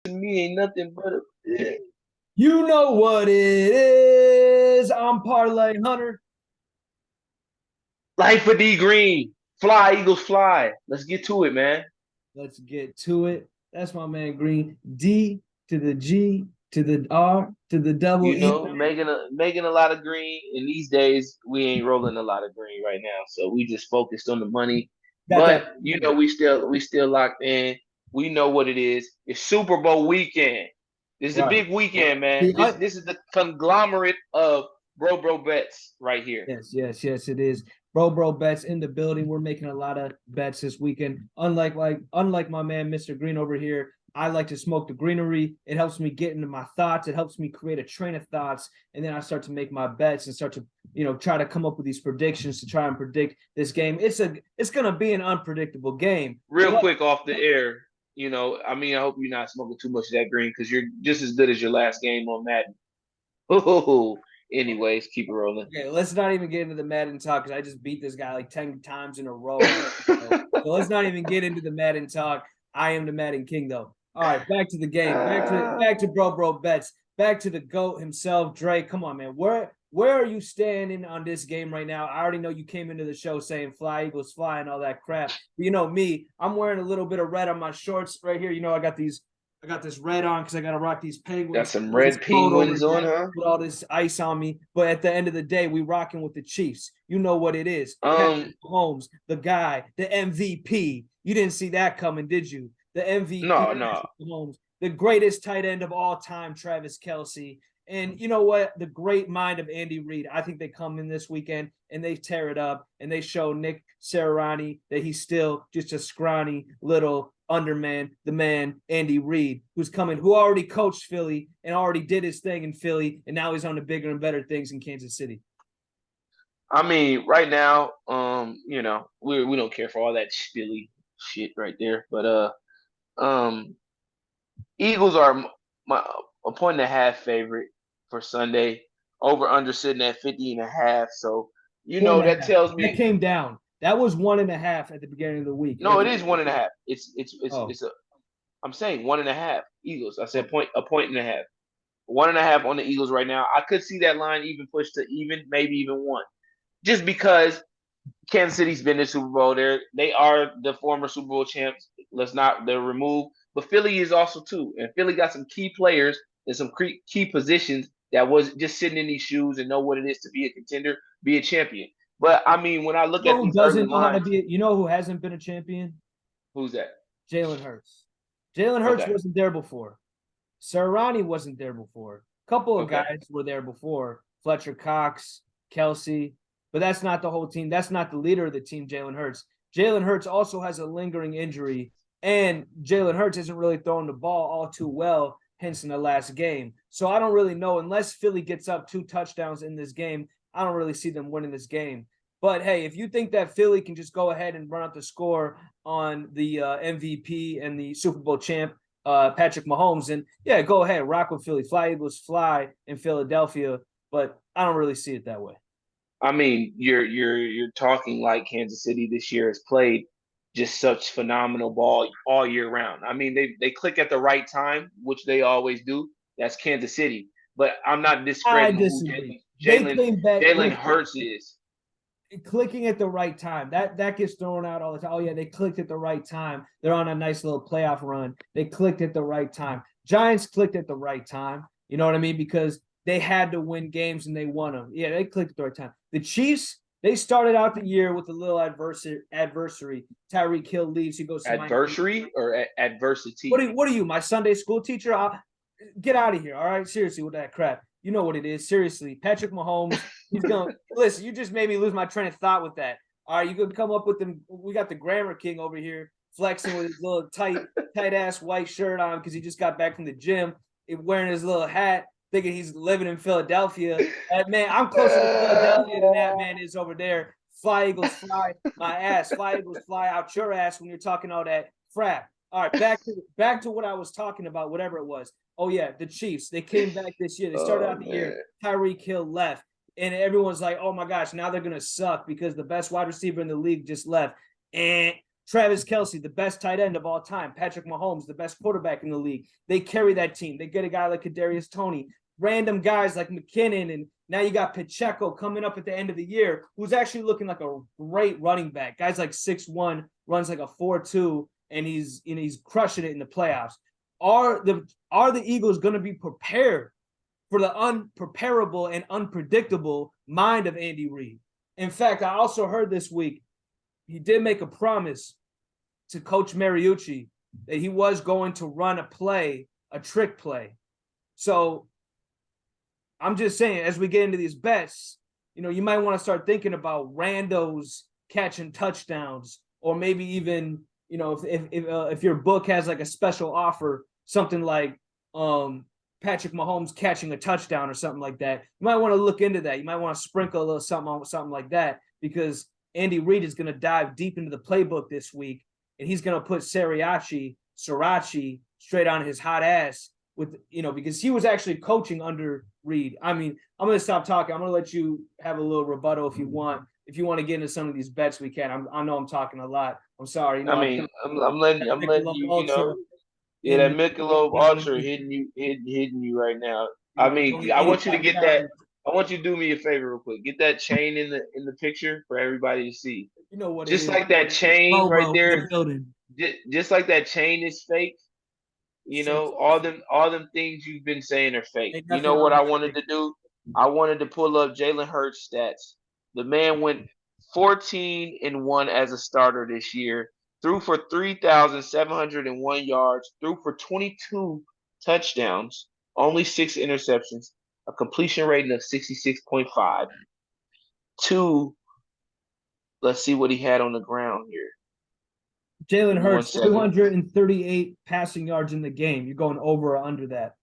to me ain't nothing but a You know what it is. I'm Parlay Hunter. life for D Green. Fly, Eagles, fly. Let's get to it, man. Let's get to it. That's my man Green. D to the G to the R to the double You E. know, making a lot of green. And these days, we ain't rolling a lot of green right now. So we just focused on the money. Got that. But we still locked in. We know what it is. It's Super Bowl weekend. This is a Right. big weekend, man. The, This is the conglomerate of bro bets right here. yes, it is. Bro bets in the building. We're making a lot of bets this weekend. Unlike my man Mr. Green over here, I like to smoke the greenery. It helps me get into my thoughts. It helps me create a train of thoughts, and then I start to make my bets and start to try to come up with these predictions to try and predict this game. It's gonna be an unpredictable game, Real but quick off the air, I hope you're not smoking too much of that green because you're just as good as your last game on Madden. Oh, anyways, keep it rolling. okay, let's not even get into the Madden talk because I just beat this guy like 10 times in a row. So let's not even get into the Madden talk. I am the Madden King, though. All right, back to the game. Back to bro bets. Back to the GOAT himself, Dre. Come on, man. Where are you standing on this game right now? I already know you came into the show saying fly, Eagles, fly, and all that crap. But you know me, I'm wearing a little bit of red on my shorts right here. I got this red on because I got to rock these Got penguins. some It's red cold over penguins on, here huh? with all this ice on me. But at the end of the day, we rocking with the Chiefs. You know what it is. Um, Patrick Mahomes, the guy, the MVP. You didn't see that coming, did you? The MVP, no, no. Patrick Mahomes, the greatest tight end of all time, Travis Kelce. And you know what? The great mind of Andy Reid. I think they come in this weekend and they tear it up and they show Nick Sirianni that he's still just a scrawny little underman, the man, Andy Reid, who already coached Philly and already did his thing in Philly, and now he's on the bigger and better things in Kansas City. I mean, right now, we don't care for all that spilly shit right there. But um, Eagles are my a point and a half favorite for Sunday. Over under sitting at 50 and a half. So, Four and a that half. tells That me came down. That was 1.5 at the beginning of the week. no, it is 1.5. Oh, It's a I'm saying 1.5 Eagles. I said oh, a point and a half. 1.5 on the Eagles right now. I could see that line even pushed to even, maybe even one. Just because Kansas City's been in the Super Bowl. They are the former Super Bowl champs. They're removed. But Philly is also too. And Philly got some key players in some key positions that was just sitting in these shoes and know what it is to be a contender, be a champion. But I mean, when I look you at know who these early doesn't know how to lines, be? You know who hasn't been a champion? who's that? Jalen Hurts. Jalen Hurts Okay. wasn't there before. Sirianni wasn't there before. A couple of Okay. guys were there before. Fletcher Cox, Kelsey, but that's not the whole team. That's not the leader of the team, Jalen Hurts. Jalen Hurts also has a lingering injury, and Jalen Hurts isn't really throwing the ball all too well, hence in the last game. So I don't really know. Unless Philly gets up 2 touchdowns in this game, I don't really see them winning this game. But hey, if you think that Philly can just go ahead and run out the score on the MVP and the Super Bowl champ, Patrick Mahomes, and yeah, go ahead, rock with Philly, fly Eagles, fly in Philadelphia. But I don't really see it that way. I mean, you're talking like Kansas City this year has played just such phenomenal ball all year round. I mean, they click at the right time, which they always do. That's Kansas City. But I'm not I discrediting who disagree. They Jalen came back. Jalen Listen, Hurts is. clicking at the right time. That gets thrown out all the time. Oh yeah, they clicked at the right time. They're on a nice little playoff run. They clicked at the right time. Giants clicked at the right time. You know what I mean? Because they had to win games and they won them. Yeah, they clicked at the right time. The Chiefs, they started out the year with a little adversary. Tyreek Hill leaves. He goes to Miami. Adversary or What adversity? are, what are you, my Sunday school teacher? Get out of here. All right. Seriously, with that crap. You know what it is. Seriously. Patrick Mahomes, he's going to listen. You just made me lose my train of thought with that. All right. You could come up with them. We got the Grammar King over here flexing with his little tight ass white shirt on because he just got back from the gym, wearing his little hat, thinking he's living in Philadelphia. Man, I'm closer to Philadelphia than that man is over there. Fly Eagles, fly my ass. Fly Eagles, fly out your ass when you're talking all that crap. All right, back to what I was talking about, whatever it was. Oh yeah, the Chiefs. They came back this year. They started Oh out the year. man. Tyreek Hill left, and everyone's like, "Oh my gosh, now they're gonna suck because the best wide receiver in the league just left." And Travis Kelce, the best tight end of all time. Patrick Mahomes, the best quarterback in the league. They carry that team. They get a guy like Kadarius Toney, random guys like McKinnon, and now you got Pacheco coming up at the end of the year, who's actually looking like a great running back. Guys like 6'1", runs like a 4.2, and he's crushing it in the playoffs. Are the Eagles going to be prepared for the unpreparable and unpredictable mind of Andy Reid? In fact, I also heard this week he did make a promise to Coach Mariucci that he was going to run a trick play. So I'm just saying, as we get into these bets, you might want to start thinking about randos catching touchdowns, or maybe even, if your book has like a special offer, something like Patrick Mahomes catching a touchdown or something like that. You might want to look into that. You might want to sprinkle a little something like that, because Andy Reid is going to dive deep into the playbook this week, and he's going to put Sriracha straight on his hot ass because he was actually coaching under Reid. I mean, I'm going to stop talking. I'm going to let you have a little rebuttal if you want. If you want to get into some of these bets, we can. I know I'm talking a lot. I'm sorry. I'm letting you. Yeah, that Michelob Ultra hitting you right now. I want you to get that. I want you to do me a favor real quick. Get that chain in the picture for everybody to see. You know what? Just like that chain right there. Just like that chain is fake. All them things you've been saying are fake. You know what I wanted to do? I wanted to pull up Jalen Hurts stats. The man went 14-1 as a starter this year. Threw for 3,701 yards. Threw for 22 touchdowns. Only 6 interceptions. A completion rating of 66.5. Let's see what he had on the ground here. Jalen Hurts, 238 passing yards in the game. You're going over or under that?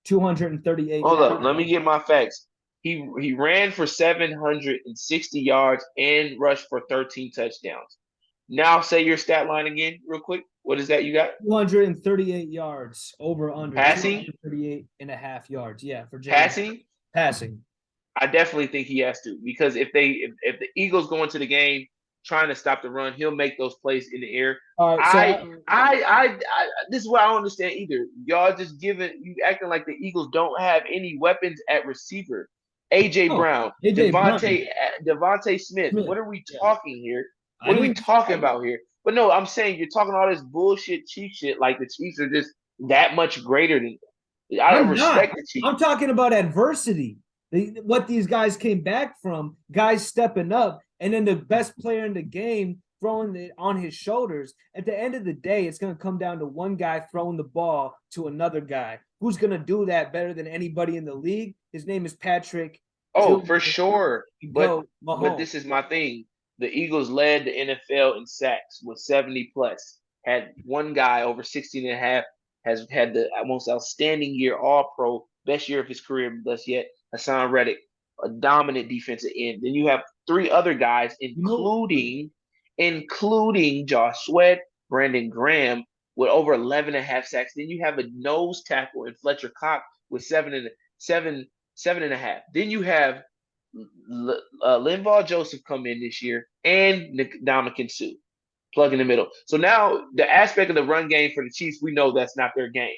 238. Hold up. Let me get my facts. He ran for 760 yards and rushed for 13 touchdowns. Now say your stat line again real quick. What is that you got? 238 yards over under. Passing? 238 and a half yards. Yeah, for Jalen. Passing. I definitely think he has to, because if the Eagles go into the game trying to stop the run, he'll make those plays in the air. All right, I this is what I don't understand either. Y'all just you acting like the Eagles don't have any weapons at receiver. AJ Brown, Devontae Smith. What are we talking here? What are we talking about here? But no, I'm saying you're talking all this bullshit Chiefs shit, like the Chiefs are just that much greater than them. I respect the Chiefs. I'm talking about adversity. What these guys came back from, guys stepping up, and then the best player in the game throwing it on his shoulders. At the end of the day, it's going to come down to one guy throwing the ball to another guy. Who's going to do that better than anybody in the league? His name is Patrick. For sure. But this is my thing. The Eagles led the NFL in sacks with 70 plus. Had one guy over 16 and a half, has had the most outstanding year, all pro, best year of his career thus yet. Hassan Reddick, a dominant defensive end. Then you have 3 other guys, including Josh Sweat, Brandon Graham, with over 11 and a half sacks. Then you have a nose tackle in Fletcher Cox with 7 and a half. Then you have Linval Joseph come in this year, and Ndamukong Suh plug in the middle. So now the aspect of the run game for the Chiefs, we know that's not their game.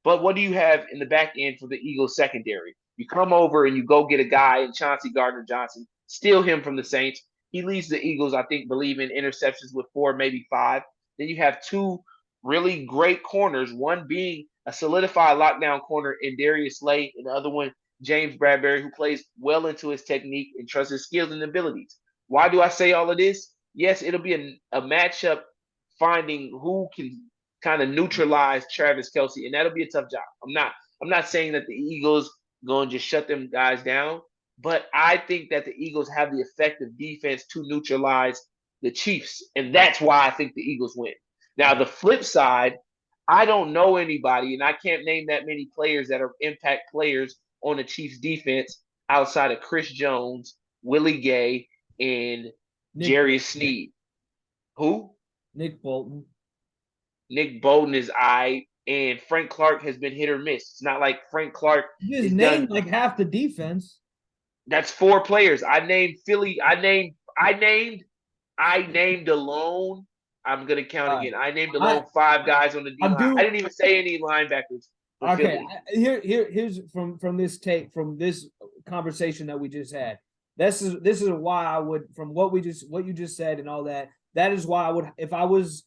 But what do you have in the back end for the Eagles secondary? You come over and you go get a guy in Chauncey Gardner-Johnson, steal him from the Saints. He leads the Eagles, I think, believe in interceptions with 4, maybe 5. Then you have 2 really great corners, one being a solidified lockdown corner in Darius Slay, and the other one, James Bradbury, who plays well into his technique and trusts his skills and abilities. Why do I say all of this? Yes, it'll be a matchup finding who can kind of neutralize Travis Kelce, and that'll be a tough job. I'm not saying that the Eagles going to just shut them guys down, but I think that the Eagles have the effective defense to neutralize the Chiefs, and that's why I think the Eagles win. Now, the flip side, I don't know anybody, and I can't name that many players that are impact players on the Chiefs defense outside of Chris Jones, Willie Gay, and Jerry Sneed. Who? Nick Bolton. Nick Bolton is and Frank Clark has been hit or miss. It's not like Frank Clark is named like half the defense. That's 4 players. I named Philly. I named I named alone. I'm gonna count All right. again. I named I alone 5 guys on the D I line. I do didn't even say any linebackers for okay. Philly. Here's from this take from this conversation that we just had. This is why I would from what you just said and all that. That is why I would if I was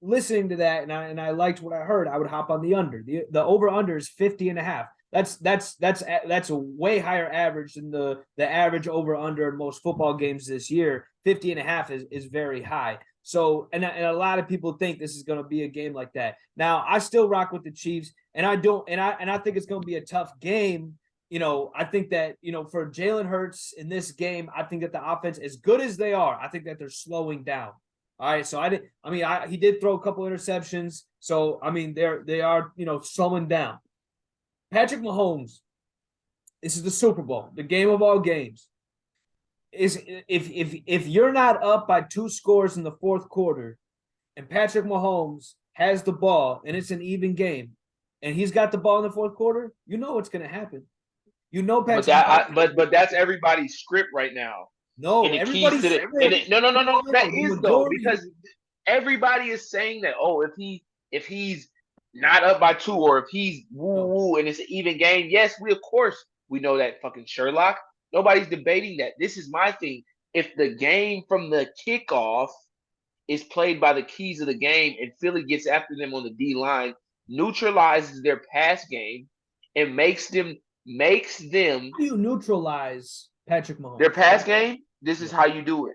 listening to that and I liked what I heard, I would hop on the under. The over under is 50.5. That's a way higher average than the average over under in most football games this year. 50.5 is very high. So and a lot of people think this is going to be a game like that. Now I still rock with the Chiefs, and I think it's going to be a tough game. I think that for Jalen Hurts in this game, I think that the offense, as good as they are, I think that they're slowing down. All right, so he did throw a couple interceptions, so they are slowing down. Patrick Mahomes, this is the Super Bowl, the game of all games. Is if you're not up by 2 scores in the fourth quarter, and Patrick Mahomes has the ball and it's an even game, and he's got the ball in the fourth quarter, you know what's going to happen. But Patrick Mahomes. but that's everybody's script right now. No, And the keys to everybody's no, that the is though, majority. because everybody is saying that, oh, if he's not up by 2, or if he's woo woo and it's an even game, yes, of course we know that, fucking Sherlock. Nobody's debating that. This is my thing. If the game from the kickoff is played by the keys of the game and Philly gets after them on the D line, neutralizes their pass game, and makes them How do you neutralize Patrick their Mahomes? pass game, this is Yeah. how you do it.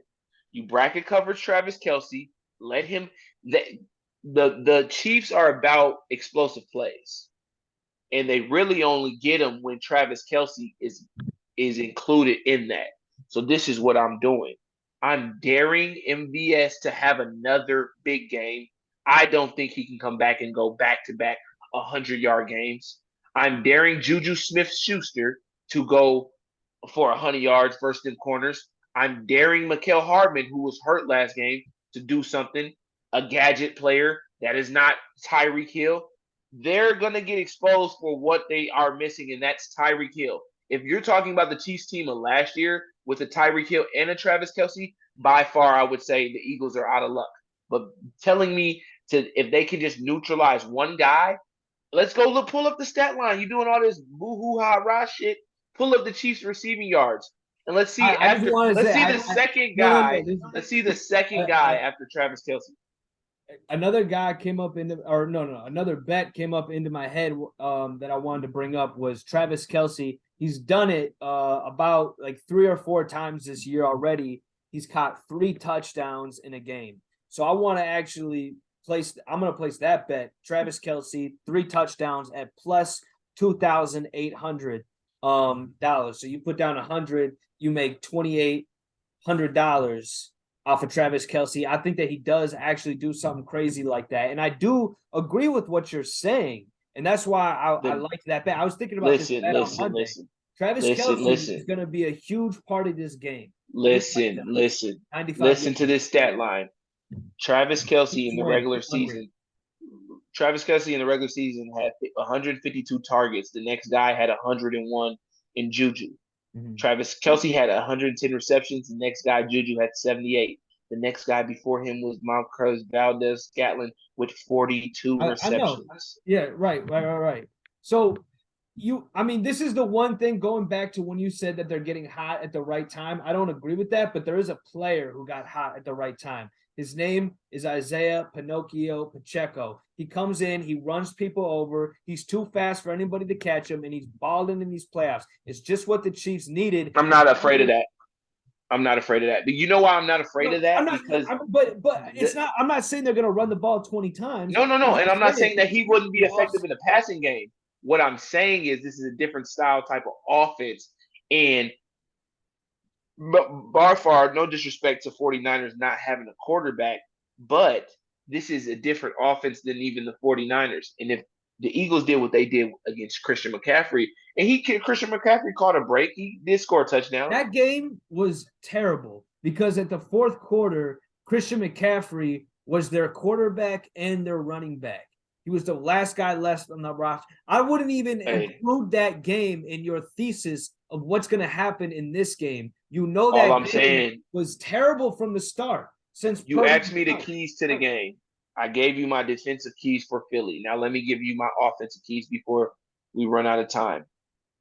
You bracket coverage Travis Kelce. Let him. The Chiefs are about explosive plays, and they really only get them when Travis Kelce is included in that. So this is what I'm doing. I'm daring MVS to have another big game. I don't think he can come back and go back to back 100-yard games. I'm daring Juju Smith-Schuster to go for 100 yards versus them corners. I'm daring Mikael Hardman, who was hurt last game, to do something. A gadget player that is not Tyreek Hill. They're going to get exposed for what they are missing, and that's Tyreek Hill. If you're talking about the Chiefs team of last year with a Tyreek Hill and a Travis Kelce, by far I would say the Eagles are out of luck. But telling me if they can just neutralize one guy, let's go pull up the stat line. You're doing all this boo-hoo ha rah shit. Pull up the Chiefs receiving yards, and let's see I just want to let's say, see the second no, no, guy. no. Let's see the second Uh, guy uh, after Travis Kelce. another guy came up into, or no, another bet came up into my head that I wanted to bring up was Travis Kelce. He's done it about like 3 or 4 times this year already. He's caught 3 touchdowns in a game. So I want to actually I'm going to place that bet. Travis Kelce, 3 touchdowns at plus $2,800 dollars. So you put down 100, you make $2,800 off of Travis Kelce. I think that he does actually do something crazy like that. And I do agree with what you're saying. And that's why I like that bet. I was thinking about this bet on Monday. Travis Kelce is going to be a huge part of this game. Listen 95 to this stat line. Travis Kelce in the regular 100. season. Travis Kelce in the regular season had 152 targets. The next guy had 101 in Juju. Mm-hmm. Travis Kelce had 110 receptions. The next guy, Juju, had 78. The next guy before him was Marquez Valdez-Scantling with 42 receptions. I know. Yeah, right. So this is the one thing going back to when you said that they're getting hot at the right time. I don't agree with that, but there is a player who got hot at the right time. His name is Isaiah Pinocchio Pacheco. He comes in, he runs people over. He's too fast for anybody to catch him, and he's balling in these playoffs. It's just what the Chiefs needed. I'm not afraid of that. But you know why I'm not afraid of that? But it's not. I'm not saying they're going to run the ball 20 times. No. And I'm not saying that he wouldn't be effective in the passing game. What I'm saying is this is a different style type of offense. And bar far, no disrespect to 49ers not having a quarterback, but this is a different offense than even the 49ers. And if the Eagles did what they did against Christian McCaffrey, and Christian McCaffrey caught a break, he did score a touchdown. That game was terrible because at the fourth quarter, Christian McCaffrey was their quarterback and their running back. He was the last guy left on the roster. I wouldn't even include that game in your thesis of what's going to happen in this game. You know that all I'm saying was terrible from the start. since You Purdy asked me the keys to the game. I gave you my defensive keys for Philly. Now let me give you my offensive keys before we run out of time.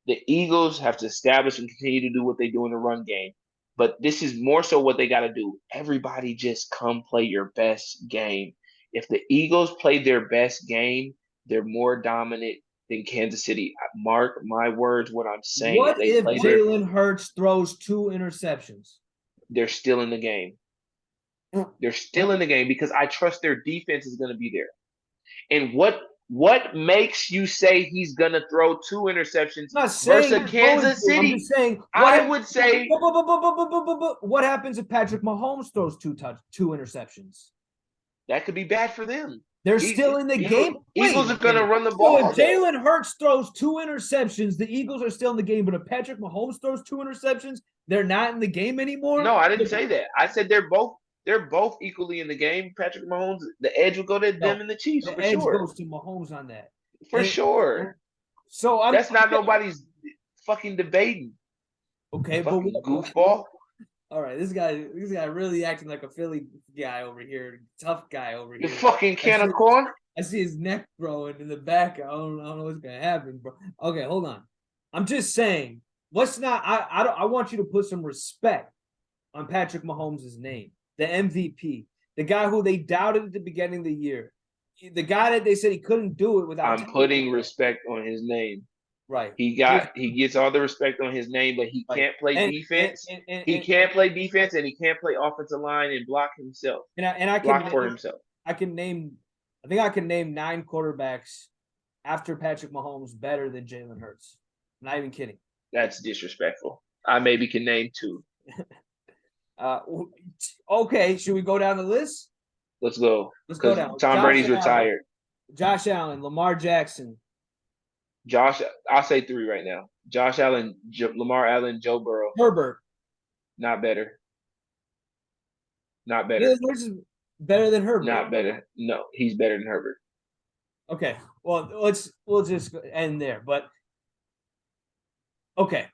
The Eagles have to establish and continue to do what they do in the run game. But this is more so what they got to do. Everybody just come play your best game. If the Eagles play their best game, they're more dominant than Kansas City. Mark my words, what I'm saying. If What they if play Jalen Hurts throws 2 interceptions? they're still in the game. They're still in the game because I trust their defense is going to be there. And what makes you say he's going to throw 2 interceptions I'm not saying versus he's going to. Kansas I'm City? just saying I would say what happens if Patrick Mahomes throws 2 interceptions? that could be bad for them. They're still in the game. Eagles are going to run the So ball. if Jalen Hurts throws 2 interceptions, the Eagles are still in the game. But if Patrick Mahomes throws 2 interceptions, they're not in the game anymore. No, I didn't say that. I said they're both equally in the game. Patrick Mahomes, the edge will go to them and the Chiefs The for edge sure. goes to Mahomes on that. For sure. So that's not nobody's fucking debating. Okay, fucking but goofball. All right, this guy really acting like a Philly guy over here, tough guy over here. You fucking can of corn. I see his neck growing in the back. I don't know what's gonna happen, bro. Okay, hold on. I'm just saying, let's not. I want you to put some respect on Patrick Mahomes' name, the MVP, the guy who they doubted at the beginning of the year, the guy that they said he couldn't do it without. I'm putting respect on his name. Right. He gets all the respect on his name, but he can't play defense. He can't play defense, and he can't play offensive line and block himself. And I can block for himself. I think I can name 9 quarterbacks after Patrick Mahomes better than Jalen Hurts. I'm not even kidding. That's disrespectful. I maybe can name 2. Okay, should we go down the list? Let's go. Let's go down. Tom Brady's retired. Josh Allen, Lamar Jackson. I'll say 3 right now. Josh Allen, Lamar Allen, Joe Burrow. Herbert. Not better. Not better. Better than Herbert. Not better. No, he's better than Herbert. Okay. Well, we'll just end there. But okay.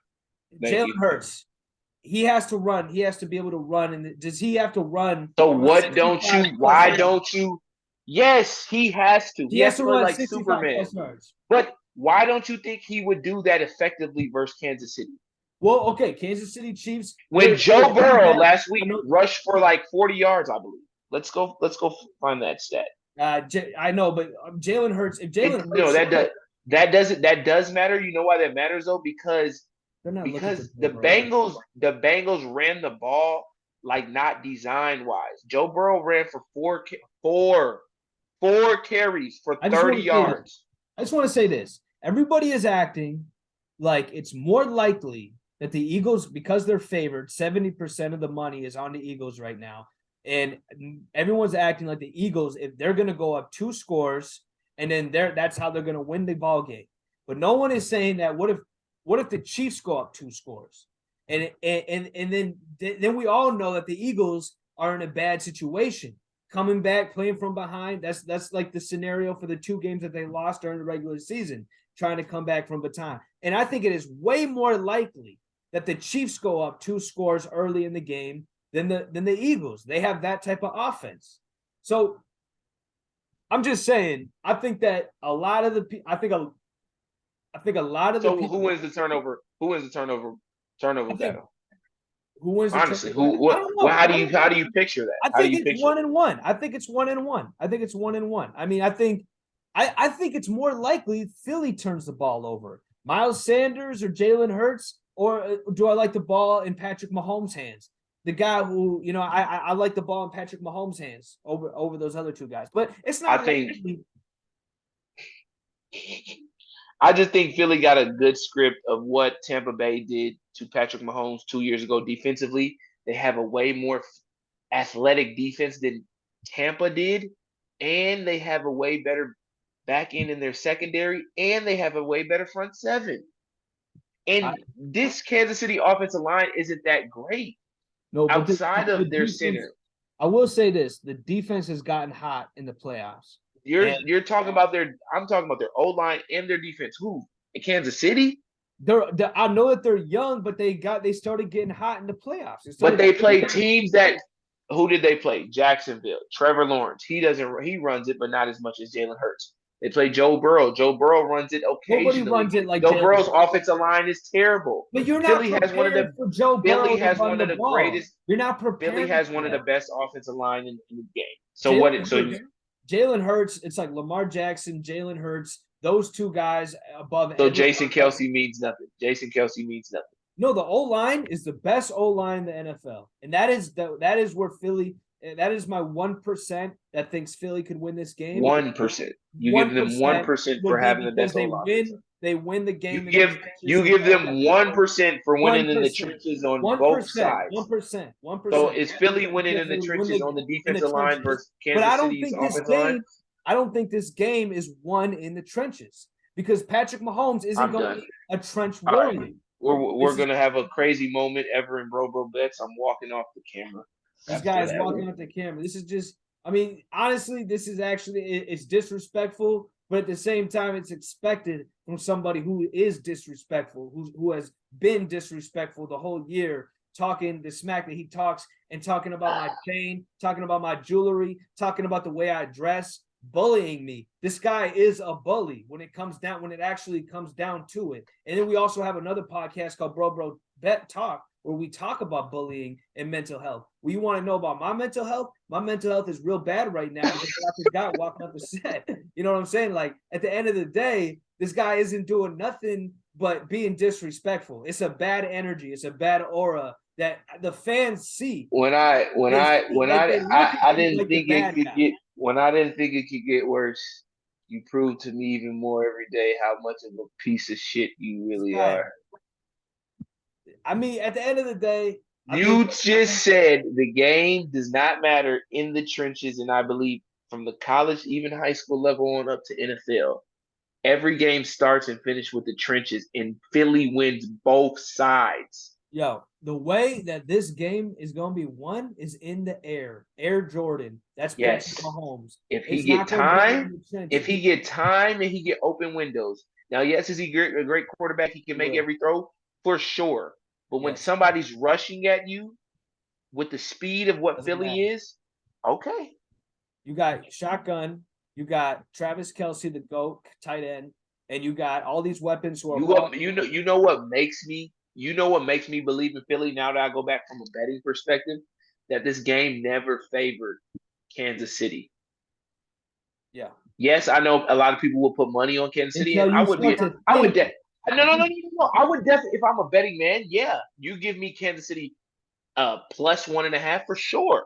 Jalen Hurts. He has to run. He has to be able to run. And does he have to run? So what don't you? Why don't you? Yes, he has to. He has to run like Superman. But why don't you think he would do that effectively versus Kansas City? Well, okay, Kansas City Chiefs. When Joe Burrow last week rushed for like 40 yards, I believe. Let's go find that stat. I know, but Jalen Hurts. If Jalen Hurts, that does matter. You know why that matters though? Because the Bengals ran the ball like not design wise. Joe Burrow ran for four carries for 30 yards. I just want to say this. Everybody is acting like it's more likely that the Eagles, because they're favored, 70% of the money is on the Eagles right now. And everyone's acting like the Eagles, if they're going to go up 2 scores, and then that's how they're going to win the ball game. But no one is saying that. What if the Chiefs go up 2 scores? And then we all know that the Eagles are in a bad situation. Coming back, playing from behind, that's like the scenario for the 2 games that they lost during the regular season, trying to come back from baton. And I think it is way more likely that the Chiefs go up 2 scores early in the game than the Eagles. They have that type of offense. So I'm just saying, I think that a lot of the I think a lot of the people, who wins the turnover? Who wins the turnover battle? Who wins? Honestly, how do you picture that? I think it's 1-1. I think it's 1-1. I mean, I think it's more likely Philly turns the ball over. Miles Sanders or Jalen Hurts, or do I like the ball in Patrick Mahomes' hands? The guy who, I like the ball in Patrick Mahomes' hands over those other 2 guys. But it's not. I just think Philly got a good script of what Tampa Bay did to Patrick Mahomes 2 years ago defensively. They have a way more athletic defense than Tampa did, and they have a way better back end in their secondary, and they have a way better front 7. And this Kansas City offensive line isn't that great. No, but outside of their center. I will say this: the defense has gotten hot in the playoffs. You're talking about I'm talking about their O-line and their defense. Who? In Kansas City? I know that they're young, but they started getting hot in the playoffs. But they played teams that Who did they play? Jacksonville. Trevor Lawrence. He runs it, but not as much as Jalen Hurts. They play Joe Burrow. Joe Burrow runs it Nobody occasionally. runs it like Joe Jalen. Burrow's offensive line is terrible. But you're not Philly has one of prepared the for Joe Philly Burrow to has run one the of the ball. greatest. You're not Philly prepared has for one of the that. best offensive line in the game. So Jalen what? So Hurts, Jalen Hurts, it's like Lamar Jackson, Jalen Hurts, those two guys above so everybody Jason else. Kelsey means nothing. Jason Kelsey means nothing. No, the O line is the best O line in the NFL, and that is where Philly. That is my 1% that thinks Philly could win this game. 1%. You give them 1% 1% for would be having the because best O they line. win. They win the You game in the give trenches. you give them 1% for winning in the 1%, trenches on both 1%, sides. 1%, So 1%. is Philly winning in the Philly win trenches on the in the defensive line trenches. versus But I Kansas don't City's think this offensive line? game. I don't think this game is won in the trenches because Patrick Mahomes isn't I'm going done. to be a trench All right. warrior. We're gonna have a crazy moment ever in Bro Bets. I'm walking off the camera. This guy is walking out the camera. This is just. I mean, honestly, this is actually it's disrespectful, but at the same time, it's expected from somebody who is disrespectful, who has been disrespectful the whole year, talking the smack that he talks and talking about my chain, talking about my jewelry, talking about the way I dress, bullying me. This guy is a bully when it actually comes down to it. And then we also have another podcast called Bro Bet Talk, where we talk about bullying and mental health. Well, you want to know about my mental health? My mental health is real bad right now because I forgot walking up the set. You know what I'm saying? Like at the end of the day, this guy isn't doing nothing but being disrespectful. It's a bad energy. It's a bad aura that the fans see. I didn't think it could guy. get when I didn't think it could get worse. You prove to me even more every day how much of a piece of shit you really are. I mean, at the end of the day, You just said the game does not matter in the trenches, and I believe from the college, even high school level on up to NFL, every game starts and finishes with the trenches, and Philly wins both sides. Yo, the way that this game is going to be won is in the air. Air Jordan. That's Patrick Mahomes. If he get time and he get open windows. Now, yes, is he a great quarterback? He can make every throw for sure. But when somebody's rushing at you with the speed of what Philly is, okay. You got shotgun. You got Travis Kelsey, the GOAT tight end, and you got all these weapons who are. You know what makes me believe in Philly now that I go back from a betting perspective, that this game never favored Kansas City. Yeah. Yes, I know a lot of people will put money on Kansas City, and I would definitely, if I'm a betting man, yeah, you give me Kansas City plus 1.5 for sure.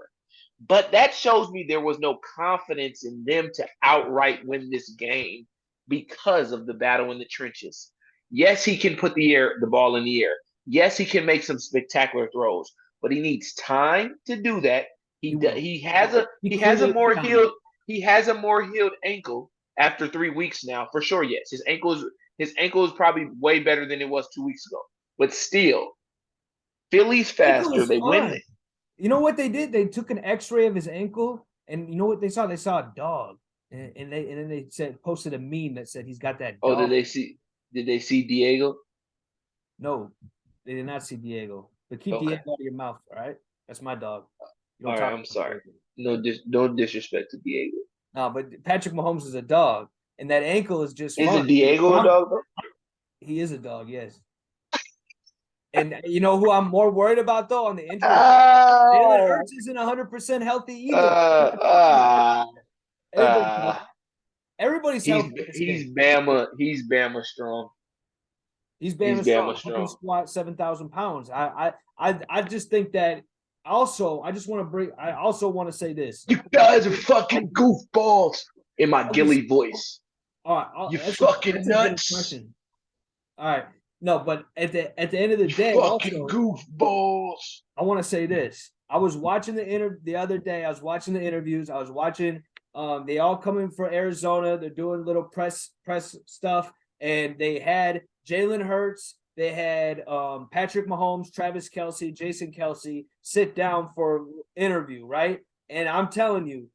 But that shows me there was no confidence in them to outright win this game because of the battle in the trenches. Yes, he can put the ball in the air. Yes, he can make some spectacular throws, but he needs time to do that. He has a more healed ankle after 3 weeks now, for sure. Yes, his ankle is probably way better than it was 2 weeks ago. But still, Philly's faster. They win. You know what they did? They took an X-ray of his ankle, and you know what they saw? They saw a dog, and then they posted a meme that said he's got that dog. Oh, did they see Diego? No, they did not see Diego. But keep Diego out of your mouth, all right? That's my dog. All right, I'm sorry. No disrespect to Diego. No, but Patrick Mahomes is a dog, and that ankle is just. Isn't Diego a dog, though? He is a dog, yes. And you know who I'm more worried about though on the injury? Jalen Hurts isn't 100% healthy either. Everybody's healthy. He's Bama strong. He's Bama strong. Squat 7,000 pounds. I just think that. Also, I also want to say this. You guys are fucking goofballs in my Gilly voice. All right, you fucking nuts. All right. No, but at the end of the day, fucking goofballs. I want to say this. I was watching the other day. I was watching the interviews. I was watching. They all coming for Arizona. They're doing little press stuff, and they had Jalen Hurts. They had Patrick Mahomes, Travis Kelsey, Jason Kelsey sit down for interview, right? And I'm telling you,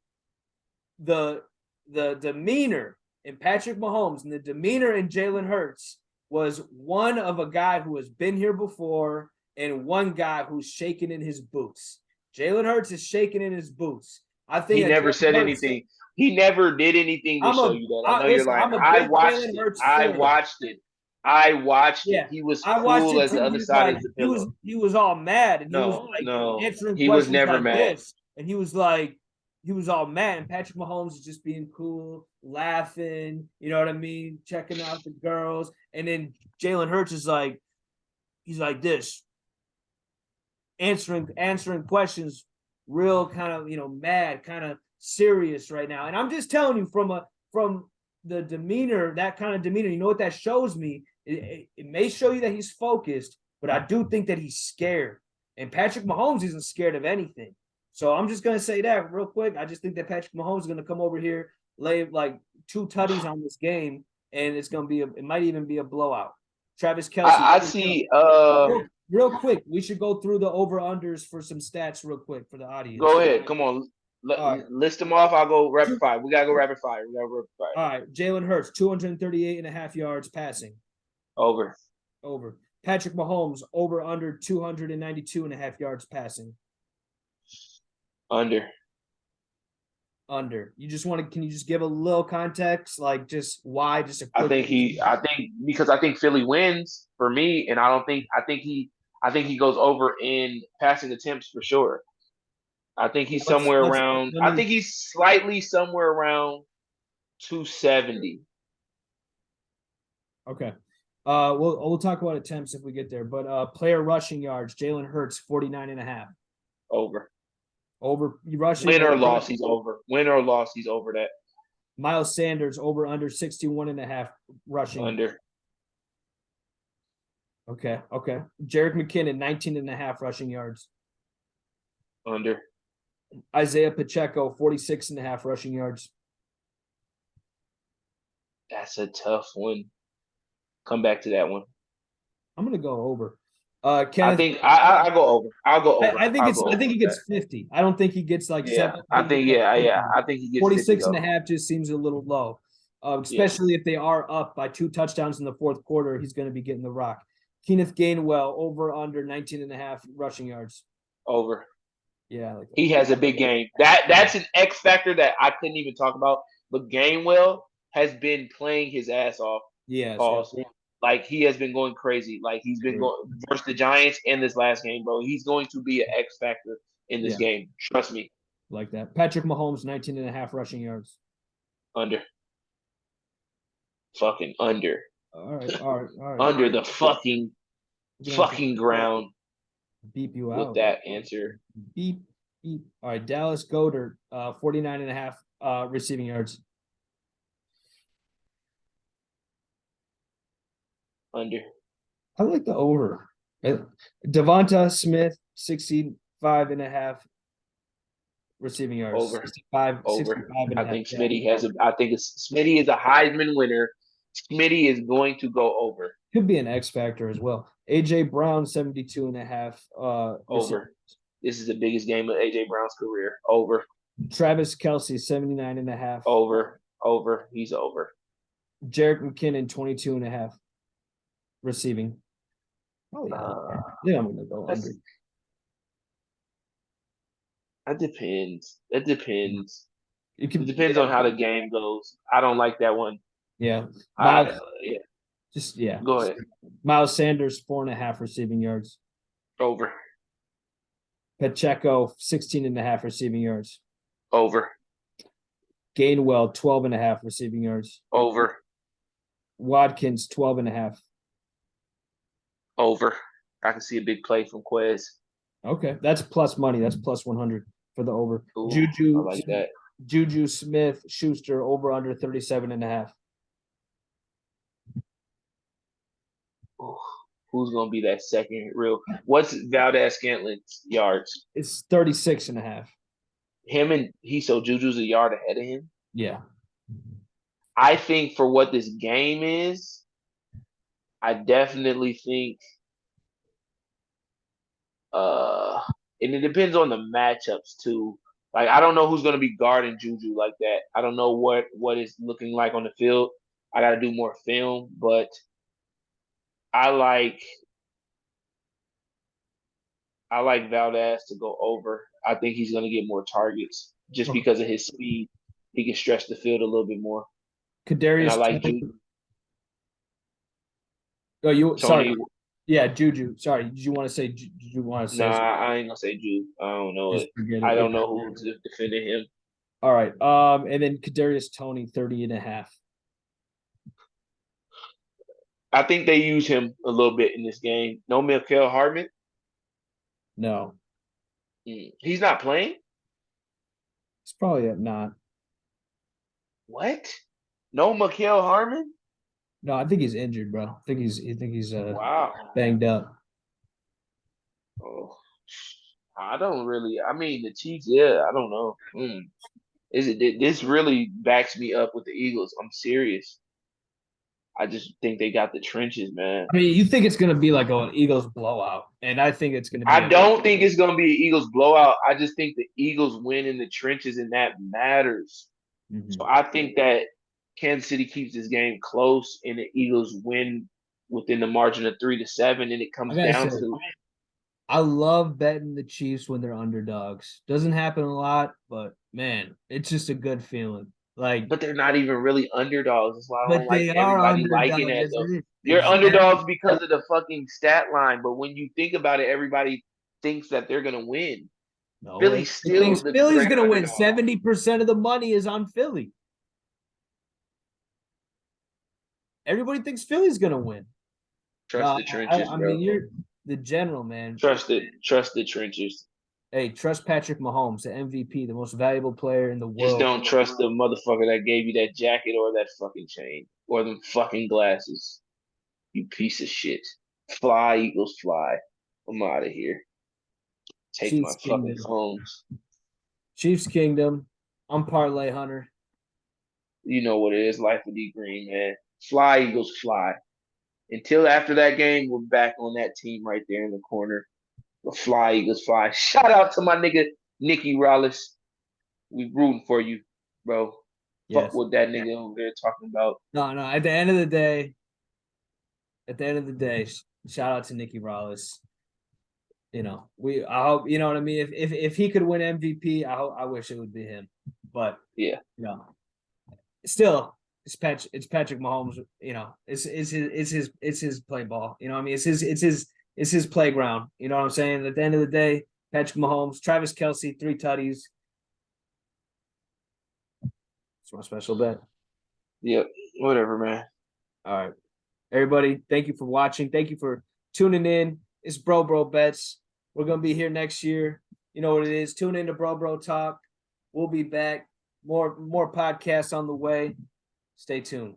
the demeanor in Patrick Mahomes and the demeanor in Jalen Hurts was one of a guy who has been here before and one guy who's shaking in his boots. Jalen Hurts is shaking in his boots. I think He that never Jalen said Hurts. anything. He never did anything to show you that. I know you're Listen. lying. I'm a I big watched Jalen it. Hurts I fan. watched it. I watched it. Yeah, He was I watched cool it as the too. He other was side like, of the pillow. he was all mad, and he was No, like no. answering He was questions never like mad. this, and he was like, he was all mad. And Patrick Mahomes is just being cool, laughing. You know what I mean? Checking out the girls, and then Jalen Hurts is like, he's like this, answering questions, real kind of mad, kind of serious right now. And I'm just telling you from the demeanor, that kind of demeanor. You know what that shows me? It may show you that he's focused, but I do think that he's scared. And Patrick Mahomes isn't scared of anything. So I'm just gonna say that real quick. I just think that Patrick Mahomes is gonna come over here, lay like 2 tutties on this game, and it's gonna be it might even be a blowout. Travis Kelsey. I see. Real quick, we should go through the over-unders for some stats real quick for the audience. Go ahead. Come on. List them off. I'll go rapid fire. We gotta go rapid fire. All right. Jalen Hurts, 238.5 yards passing. Over. Patrick Mahomes, over under 292.5 yards passing. Under. You just can you just give a little context, like just why? Just a quick. I think Philly wins for me, and I think he goes over in passing attempts for sure. I think he's somewhere around. I think he's slightly somewhere around 270. Okay. We'll talk about attempts if we get there. But player rushing yards, Jalen Hurts, 49.5. Over. Rushing. Win or loss, he's over. Win or loss, he's over that. Miles Sanders, over under 61.5 rushing. Under. Okay. Jerick McKinnon, 19.5 rushing yards. Under. Isaiah Pacheco, 46.5 rushing yards. That's a tough one. Come back to that one. I'm gonna go over. I think I go over. I'll go over. I think he gets 50. I don't think he gets like 7. I think he gets 46.5 just seems a little low. Especially if they are up by 2 touchdowns in the fourth quarter, he's going to be getting the rock. Kenneth Gainwell, over under 19.5 rushing yards. Over. Yeah, he has a big game. That's an X factor that I couldn't even talk about. But Gainwell has been playing his ass off. Yeah. Like he has been going crazy. Like he's been going versus the Giants in this last game, bro. He's going to be an X factor in this game. Trust me. Like that. Patrick Mahomes, 19.5 rushing yards. Under. Fucking under. All right. Under the fucking ground. Beep you out with that answer. Beep. All right. Dallas Goedert, 49.5 receiving yards. Under. I like the over. Devonta Smith, 65.5 receiving yards. Over. 65 I think Smitty Smitty is a Heisman winner. Smitty is going to go over. Could be an X factor as well. AJ Brown, 72.5. Over. This is the biggest game of AJ Brown's career. Over. Travis Kelsey, 79.5. Over. He's over. Jerick McKinnon, 22.5 receiving. Oh yeah. I'm gonna go under. That depends. It depends on how the game goes. I don't like that one. Yeah. Go ahead. Miles Sanders, 4.5 receiving yards. Over. Pacheco, 16.5 receiving yards. Over. Gainwell, 12.5 receiving yards. Over. Watkins, 12.5. Over. I can see a big play from Quez. Okay, that's plus money. That's plus 100 for the over. Ooh, Juju, I like that. Juju Smith Schuster, over under 37.5. Who's gonna be that second real? What's Valdez-Scantlin's yards? It's 36.5. So Juju's a yard ahead of him. Yeah. I think for what this game is, I definitely think and it depends on the matchups too. Like I don't know who's gonna be guarding Juju like that. I don't know what it's looking like on the field. I gotta do more film, but I like I like Valdez to go over. I think he's going to get more targets just Okay. because of his speed. He can stretch the field a little bit more. And I Kadarius like Toney. Oh, sorry. Tony. Yeah, Juju. Sorry, did you want to say? Did you want to Nah, say? I ain't gonna say Jude. I don't know Just it. forget I it. don't Yeah. know who's defending him. All right. And then Kadarius Toney, 30.5. I think they use him a little bit in this game. No Mikael Hardman. No, He's not playing. it's probably not. What? No Mikael Hardman? No, I think he's injured, bro. I think he's Wow. banged up. Oh, I don't really. I mean, the Chiefs. Yeah, I don't know. Is it this really backs me up with the Eagles? I'm serious. I just think they got the trenches, man. I mean, you think it's gonna be like an Eagles blowout, and I think it's gonna be I don't think it's gonna be an Eagles blowout. I just think the Eagles win in the trenches, and that matters. So Mhm. I think that Kansas City keeps this game close, and the Eagles win within the margin of 3-7, and it I comes gotta down say, to. I love betting the Chiefs when they're underdogs. Doesn't happen a lot, but man, it's just a good feeling. Like, But they're not even really underdogs. That's why I but don't like they are everybody liking underdogs. that Yes, though. it is. You're Exactly. underdogs because of the fucking stat line, but when you think about it, everybody thinks that they're gonna win. No, Philly's everybody thinks still the Philly's correct gonna win. underdog. 70% of the money is on Philly. Everybody thinks Philly's gonna win. Trust No, the trenches, I bro. mean you're the general, man. Trust it. Trust the trenches. Hey, trust Patrick Mahomes, the MVP, the most valuable player in the Just world. don't trust the motherfucker that gave you that jacket or that fucking chain or them fucking glasses. You piece of shit. Fly, Eagles, fly. I'm out of here. Take my Chiefs fucking Kingdom. phones. Chiefs Kingdom. I'm Parlay Hunter. You know what it is. Life with D Green, man. Fly, Eagles, fly. Until after that game, we're back on that team right there in the corner. The fly, Eagles, fly. Shout out to my nigga, Nicky Rallis. We rooting for you, bro. Fuck Yes. what that nigga over there talking about. No, no. At the end of the day, shout out to Nicky Rallis. I hope, you know what I mean. If he could win MVP, I wish it would be him. But Yeah. you know, still, it's Patrick Mahomes. It's his play ball. You know what I mean. It's his playground. You know what I'm saying. At the end of the day, Patrick Mahomes, Travis Kelce, 3 tutties. It's my special bet. Yep. Whatever, man. All right, everybody. Thank you for watching. Thank you for tuning in. It's Bro Bets. We're gonna be here next year. You know what it is. Tune in to Bro Talk. We'll be back. More podcasts on the way. Stay tuned.